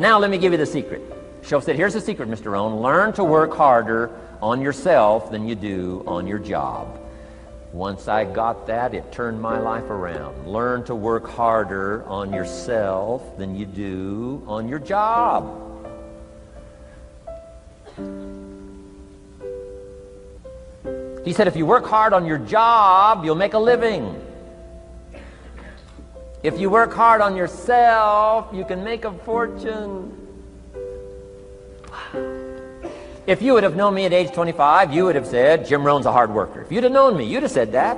Now let me give you the secret. Shoaff said, here's the secret, Mr. Rohn. Learn to work harder on yourself than you do on your job. Once I got that, it turned my life around. Learn to work harder on yourself than you do on your job. He said, if you work hard on your job, you'll make a living. If you work hard on yourself, you can make a fortune. If you would have known me at age 25, you would have said, Jim Rohn's a hard worker. If you'd have known me, you'd have said that.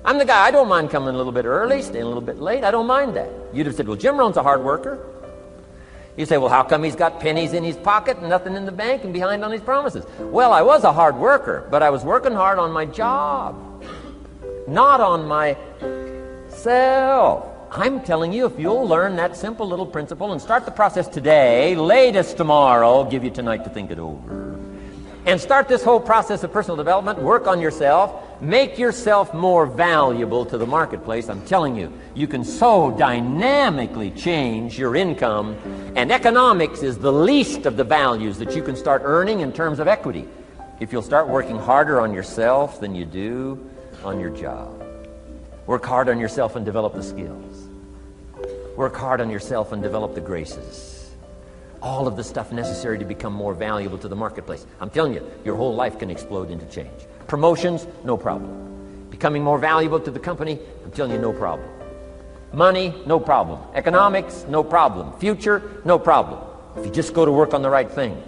I'm the guy, I don't mind coming a little bit early, staying a little bit late. I don't mind that. You'd have said, well, Jim Rohn's a hard worker. You say, well, how come he's got pennies in his pocket and nothing in the bank and behind on his promises? Well, I was a hard worker, but I was working hard on my job, not on myself. I'm telling you, if you'll learn that simple little principle and start the process today, latest tomorrow, give you tonight to think it over, and start this whole process of personal development, work on yourself, make yourself more valuable to the marketplace. I'm telling you, you can so dynamically change your income, and economics is the least of the values that you can start earning in terms of equity if you'll start working harder on yourself than you do on your job. Work hard on yourself and develop the skills. Work hard on yourself and develop the graces. All of the stuff necessary to become more valuable to the marketplace. I'm telling you, your whole life can explode into change. Promotions, no problem. Becoming more valuable to the company, I'm telling you, no problem. Money, no problem. Economics, no problem. Future, no problem. If you just go to work on the right thing.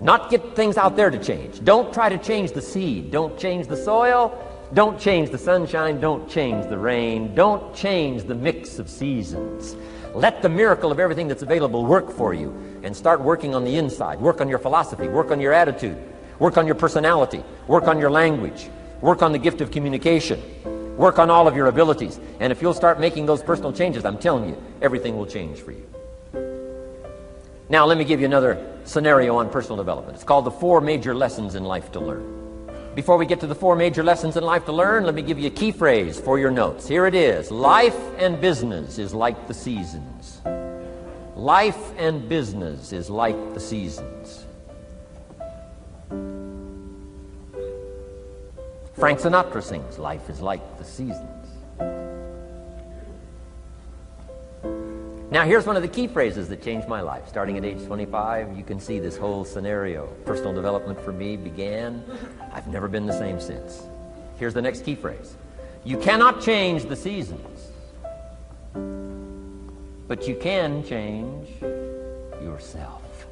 Not get things out there to change. Don't try to change the seed. Don't change the soil. Don't change the sunshine. Don't change the rain. Don't change the mix of seasons. Let the miracle of everything that's available work for you, and start working on the inside. Work on your philosophy. Work on your attitude. Work on your personality. Work on your language. Work on the gift of communication. Work on all of your abilities. And if you'll start making those personal changes, I'm telling you, everything will change for you. Now, let me give you another scenario on personal development. It's called the 4 major lessons in life to learn. Before we get to the 4 major lessons in life to learn, let me give you a key phrase for your notes. Here it is. Life and business is like the seasons. Life and business is like the seasons. Frank Sinatra sings, life is like the seasons. Now, here's one of the key phrases that changed my life. Starting at age 25, you can see this whole scenario. Personal development for me began. I've never been the same since. Here's the next key phrase. You cannot change the seasons, but you can change yourself.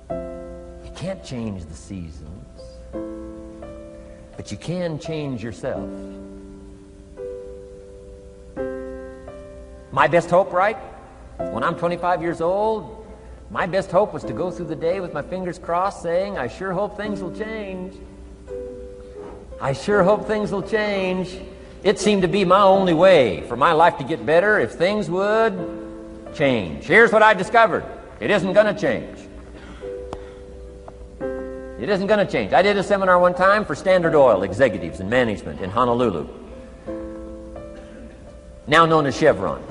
You can't change the seasons, but you can change yourself. My best hope, right? When I'm 25 years old, my best hope was to go through the day with my fingers crossed saying, I sure hope things will change. I sure hope things will change. It seemed to be my only way for my life to get better if things would change. Here's what I discovered. It isn't going to change. It isn't going to change. I did a seminar one time for Standard Oil executives and management in Honolulu, now known as Chevron.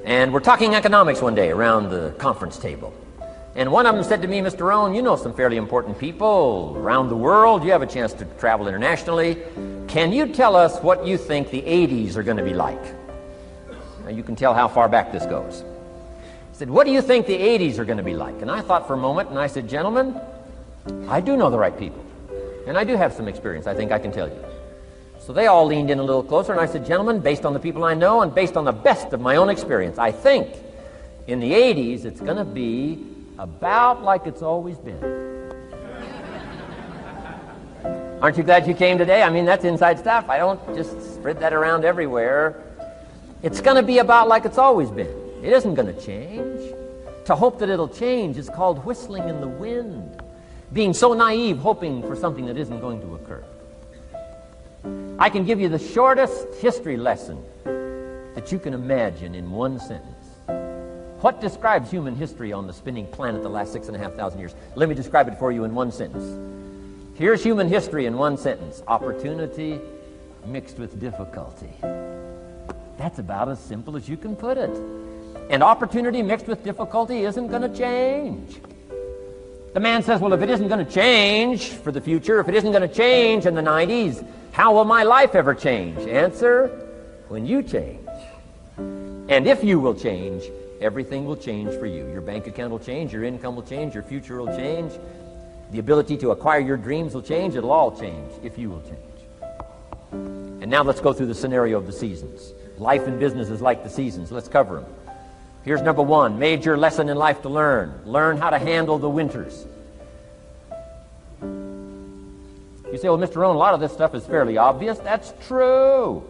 And we're talking economics one day around the conference table. And one of them said to me, Mr. Rohn, you know some fairly important people around the world. You have a chance to travel internationally. Can you tell us what you think the 80s are going to be like? Now you can tell how far back this goes. He said, what do you think the 80s are going to be like? And I thought for a moment, and I said, gentlemen, I do know the right people. And I do have some experience, I think I can tell you. So they all leaned in a little closer, and I said, gentlemen, based on the people I know and based on the best of my own experience, I think in the 80s it's going to be about like it's always been. Aren't you glad you came today? I mean, that's inside stuff. I don't just spread that around everywhere. It's going to be about like it's always been. It isn't going to change. To hope that it'll change is called whistling in the wind, being so naive, hoping for something that isn't going to occur. I can give you the shortest history lesson that you can imagine in one sentence. What describes human history on the spinning planet the last 6,500 years? Let me describe it for you in one sentence. Here's human history in one sentence. Opportunity mixed with difficulty. That's about as simple as you can put it. And opportunity mixed with difficulty isn't going to change. The man says, well, if it isn't going to change for the future, if it isn't going to change in the 90s, how will my life ever change? Answer, when you change. And if you will change, everything will change for you. Your bank account will change, your income will change, your future will change. The ability to acquire your dreams will change. It'll all change if you will change. And now let's go through the scenario of the seasons. Life and business is like the seasons. Let's cover them. Here's number one, major lesson in life to learn. Learn how to handle the winters. You say, well, Mr. Rohn, a lot of this stuff is fairly obvious. That's true.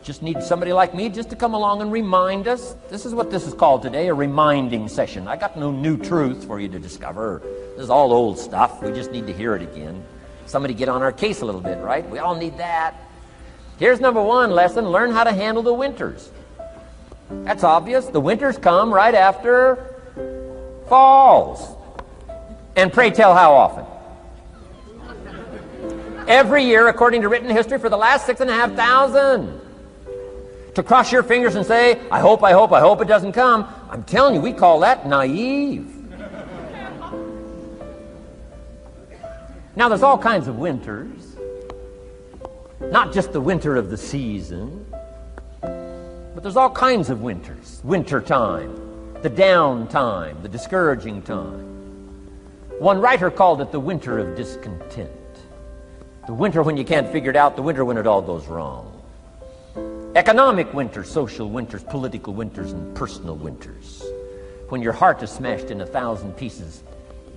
Just need somebody like me just to come along and remind us. This is what this is called today, a reminding session. I got no new truth for you to discover. This is all old stuff. We just need to hear it again. Somebody get on our case a little bit, right? We all need that. Here's number one lesson, learn how to handle the winters. That's obvious. The winters come right after falls. And pray tell how often? Every year, according to written history, for the last 6,500. To cross your fingers and say, I hope it doesn't come. I'm telling you, we call that naive. Now, there's all kinds of winters. Not just the winter of the season. But there's all kinds of winters. Winter time, the down time, the discouraging time. One writer called it the winter of discontent. The winter when you can't figure it out, the winter when it all goes wrong. Economic winters, social winters, political winters, and personal winters. When your heart is smashed in 1,000 pieces,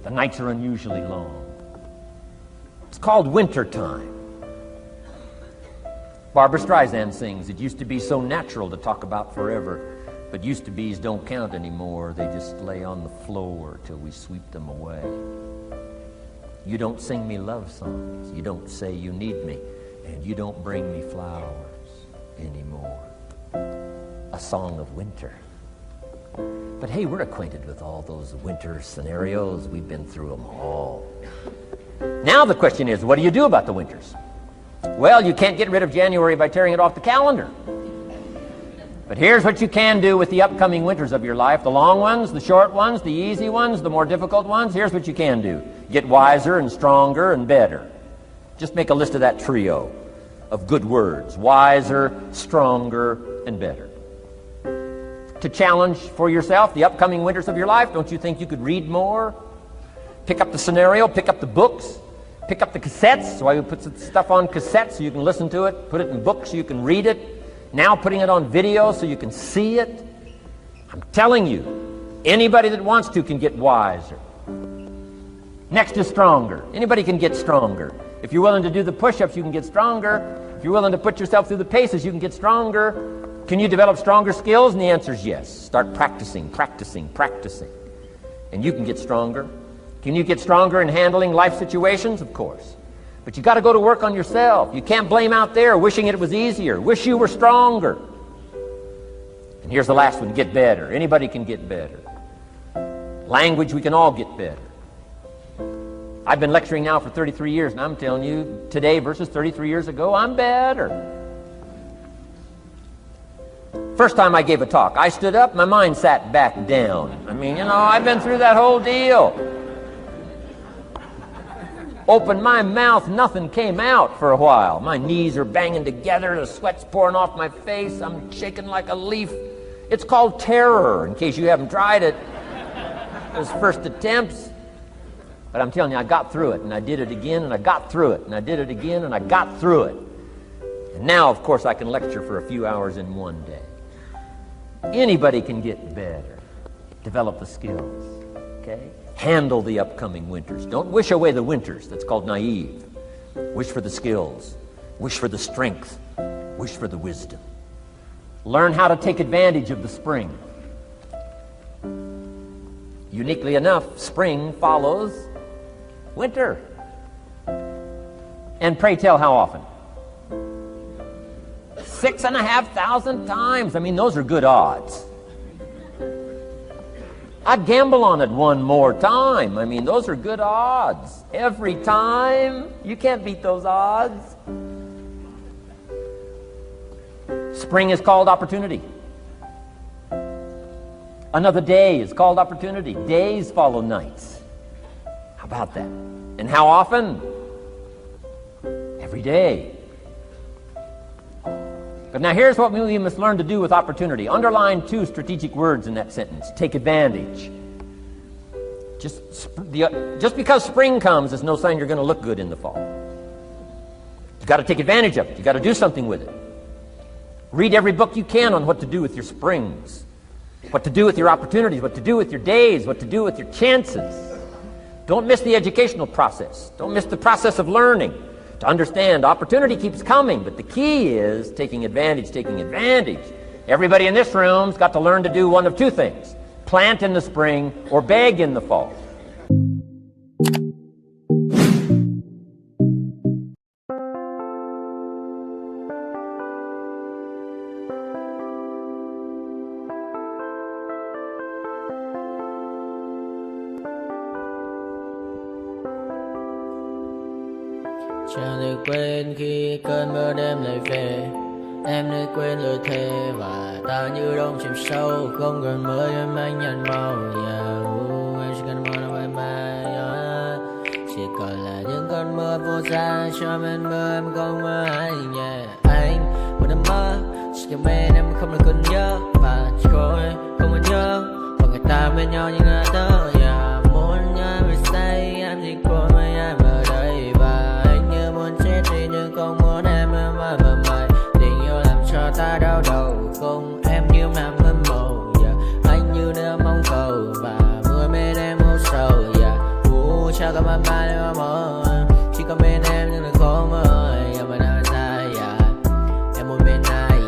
the nights are unusually long. It's called winter time. Barbra Streisand sings, it used to be so natural to talk about forever, but used to be's don't count anymore. They just lay on the floor till we sweep them away. You don't sing me love songs. You don't say you need me. And you don't bring me flowers anymore. A song of winter. But hey, we're acquainted with all those winter scenarios. We've been through them all. Now the question is, what do you do about the winters? Well, you can't get rid of January by tearing it off the calendar. But here's what you can do with the upcoming winters of your life. The long ones, the short ones, the easy ones, the more difficult ones. Here's what you can do. Get wiser and stronger and better. Just make a list of that trio of good words. Wiser, stronger, and better. To challenge for yourself the upcoming winters of your life, don't you think you could read more? Pick up the scenario, pick up the books, pick up the cassettes. That's why we put some stuff on cassettes so you can listen to it. Put it in books so you can read it. Now putting it on video so you can see it. I'm telling you, anybody that wants to can get wiser. Next is stronger. Anybody can get stronger. If you're willing to do the push-ups, you can get stronger. If you're willing to put yourself through the paces, you can get stronger. Can you develop stronger skills? And the answer is yes. Start practicing, practicing, practicing. And you can get stronger. Can you get stronger in handling life situations? Of course. But you got to go to work on yourself. You can't blame out there wishing it was easier. Wish you were stronger. And here's the last one, get better. Anybody can get better. Language, we can all get better. I've been lecturing now for 33 years, and I'm telling you, today versus 33 years ago, I'm better. First time I gave a talk, I stood up, my mind sat back down. I mean, I've been through that whole deal. Opened my mouth, nothing came out for a while. My knees are banging together, the sweat's pouring off my face, I'm shaking like a leaf. It's called terror, in case you haven't tried it. Those first attempts. But I'm telling you, I got through it, and I did it again, and I got through it, and I did it again, and I got through it. And now, of course, I can lecture for a few hours in one day. Anybody can get better. Develop the skills, okay? Handle the upcoming winters. Don't wish away the winters. That's called naive. Wish for the skills. Wish for the strength. Wish for the wisdom. Learn how to take advantage of the spring. Uniquely enough, spring follows winter. And pray tell how often? 6,500 times. I mean, those are good odds. I'd gamble on it one more time. I mean, those are good odds. Every time. You can't beat those odds. Spring is called opportunity. Another day is called opportunity. Days follow nights. How about that? And how often? Every day. But now here's what we must learn to do with opportunity. Underline 2 strategic words in that sentence. Take advantage. Just because spring comes is no sign you're going to look good in the fall. You've got to take advantage of it. You've got to do something with it. Read every book you can on what to do with your springs, what to do with your opportunities, what to do with your days, what to do with your chances. Don't miss the educational process. Don't miss the process of learning. To understand, opportunity keeps coming, but the key is taking advantage, taking advantage. Everybody in this room's got to learn to do one of 2 things. Plant in the spring or beg in the fall. Chẳng được quên khi cơn mưa đêm lại về. Em đã quên lời thề và ta như đông chìm sâu. Không cần mơ em anh nhận màu. Em chỉ cần mơ đâu em ai. Chỉ còn là những cơn mưa vô giá. Cho bên mơ em không mơ anh. Anh một đêm mơ. Chỉ cần bên em không được còn nhớ. Và chỉ có em không còn nhớ. Và người ta bên nhau như ngã tớ. Muốn nhớ về say em chỉ có mấy em ở đây. Và anh như muốn chết đi nhưng không muốn em mãi mãi. Tình yêu làm cho ta đau đầu. Không em như mà mơ mộng. Anh như nếu mong cầu. Và mưa bên em vô sầu. Chào cả mà mai em mơ. Chỉ có bên em nhưng là khó mơ. Mà đang dài em một bên ai.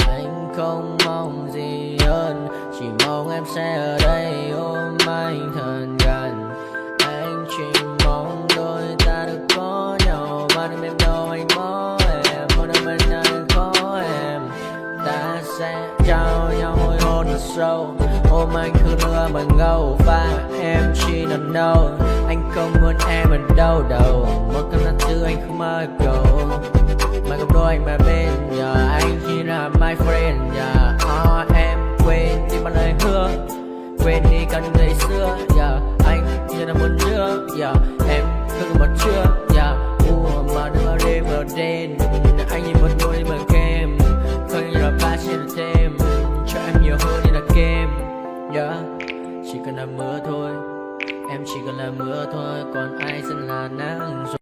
Anh không mong gì hơn. Chỉ mong em sẽ ở đây ôm anh thật gần. Anh chỉ mong đôi ta được có nhau. Mà đừng em đâu anh có em. Một đêm bên anh có em. Ta sẽ trao nhau môi hôn thật sâu. Ôm anh cứ nữa bằng ngâu. Và em chỉ nằm đâu. Anh không muốn em ở đâu đâu. Một cơn là thứ anh không mơ cầu. Mà gặp đôi anh mà bên nhà. Anh chỉ là my friend nhà. Em quên đi bằng lời hứa. Quên đi cần ngày xưa. Anh như là muốn nhớ. Em không còn chưa. Mà đưa đêm ở đêm. Anh nhìn một đôi bằng kem. Không như là ba chỉ là thêm. Cho em nhiều hơn như là kem. Chỉ cần là mưa thôi. Em chỉ cần là mưa thôi. Còn ai sẽ là nắng rồi.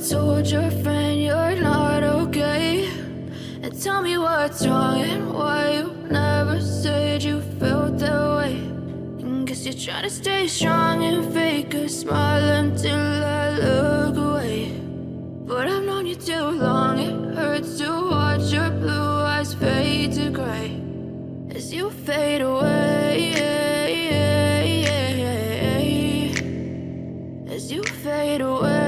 told your friend you're not okay? And tell me what's wrong and why you never said you felt that way. And guess you're trying to stay strong and fake a smile until I look away. But I've known you too long, it hurts to watch your blue eyes fade to gray as you fade away, as you fade away.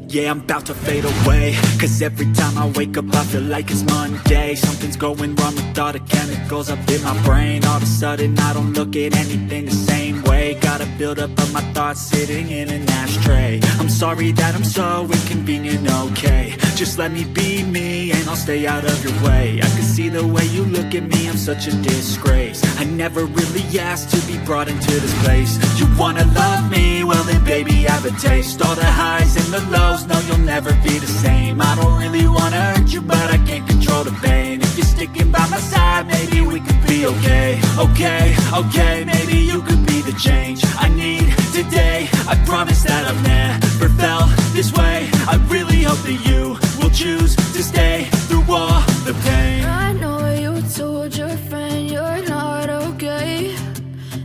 Yeah, I'm about to fade away, cause every time I wake up I feel like it's Monday. Something's going wrong with all the chemicals up in my brain. All of a sudden I don't look at anything the same way. Gotta build up of my thoughts sitting in an ashtray. I'm sorry that I'm so inconvenient, okay? Just let me be me and I'll stay out of your way. I can see the way you look at me, I'm such a disgrace. I never really asked to be brought into this place. You wanna love me? Well then baby, have a taste. All the highs and the lows, no, you'll never be the same. I don't really wanna hurt you, but I can't control the pain. If you're sticking by my side, maybe we could be okay. Okay, maybe you could be the change I need today. I promise that I've never felt this way. I really hope that you will choose to stay through all the pain. I know you told your friend you're not okay.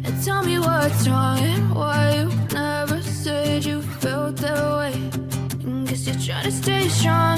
And tell me what's wrong and why you never said you felt that way. And guess you're trying to stay strong